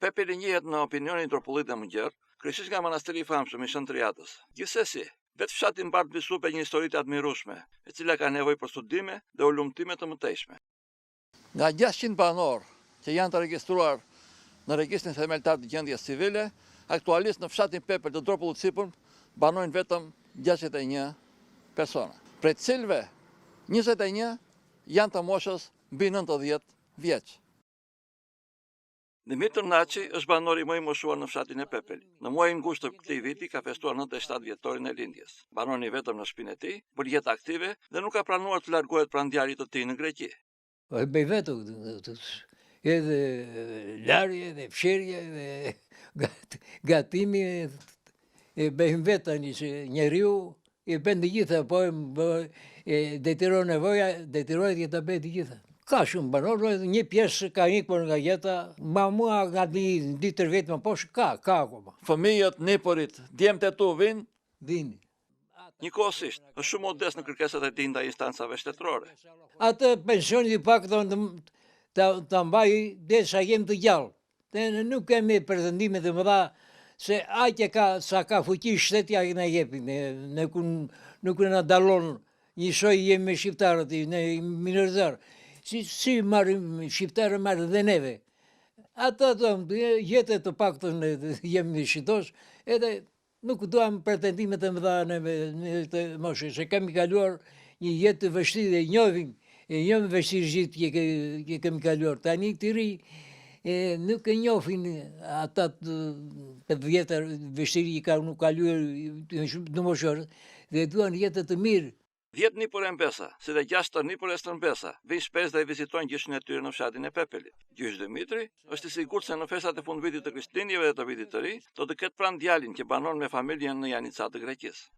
Pepeli njihet në opinionin tropollit e mëngjer, kryesisht nga manastiri i famshëm i Shën Triadës. Gjithsesi, vetë fshati mbar Bisupe një histori të admirueshme, e cila ka nevojë për studime dhe ulumtime të mëtejshme. Nga 600 banor që janë të regjistruar në regjistrin themeltar të gjendjes civile, aktualisht në fshatin Pepel të Dropullit sipër banojnë vetëm 61 persona, prej të cilëve 21 janë të moshës mbi 90 vjeç. Dimitër Naçi është banori më i moshuar në fshatin e Pepelit. Në muajin gusht të këtij viti ka festuar 97 vjetorin e lindjes. Banoni vetëm në shtëpinë e tij, por jetë aktive dhe nuk ka planuar të largohet pranë djalit të tij në Greqi. E bëj vetë, edhe larje, dhe fshirje, dhe gatimi, e bëjmë vetë tani që njeriu i bën të gjitha, po detyron nevoja, detyrohet të bëj të gjitha. Ka shumë banorë, një pjesë ka ikur nga jeta, ma mua nga 2-3 vjet më poshtë ka akoma. Fëmijët, niporit, djemtë e tu vinë? Vini. Njëkohësisht, është shumë modest në kërkesat e tij ndaj instancave shtetërore. Atë pensioni i pak ta mbaj derisa jem të gjallë. Ne nuk kemi pretendime të mëdha se aq sa ka fuqi shteti ai na jepi. Nuk na dallon njësoj jemi shqiptarët, ne minoritar. Si marrim shqiptarë marrë dhe neve. Ata jetë të paktën jemi shitosh, edhe nuk duam pretendimet e mëdha të moshës, se kemi kaluar një jetë të vështirë, e njohim vështirësitë që kemi kaluar. Tani të ri nuk e njohin ata 5 vjetër vështirë që kanë kaluar në moshë, dhe duan jetë të mirë. 10 nipur e mbesa, si dhe 6 nipur e stërmbesa, vinë shpesh dhe vizitojnë gjyshin e tyre në fshatin e Pepelit. Gjysh Dimitri është i sigurt se në festat e fundvitit të Krishtlindjeve dhe të vitit të ri, do të ketë pranë djalin që banon me familjen në Janica të Greqisë.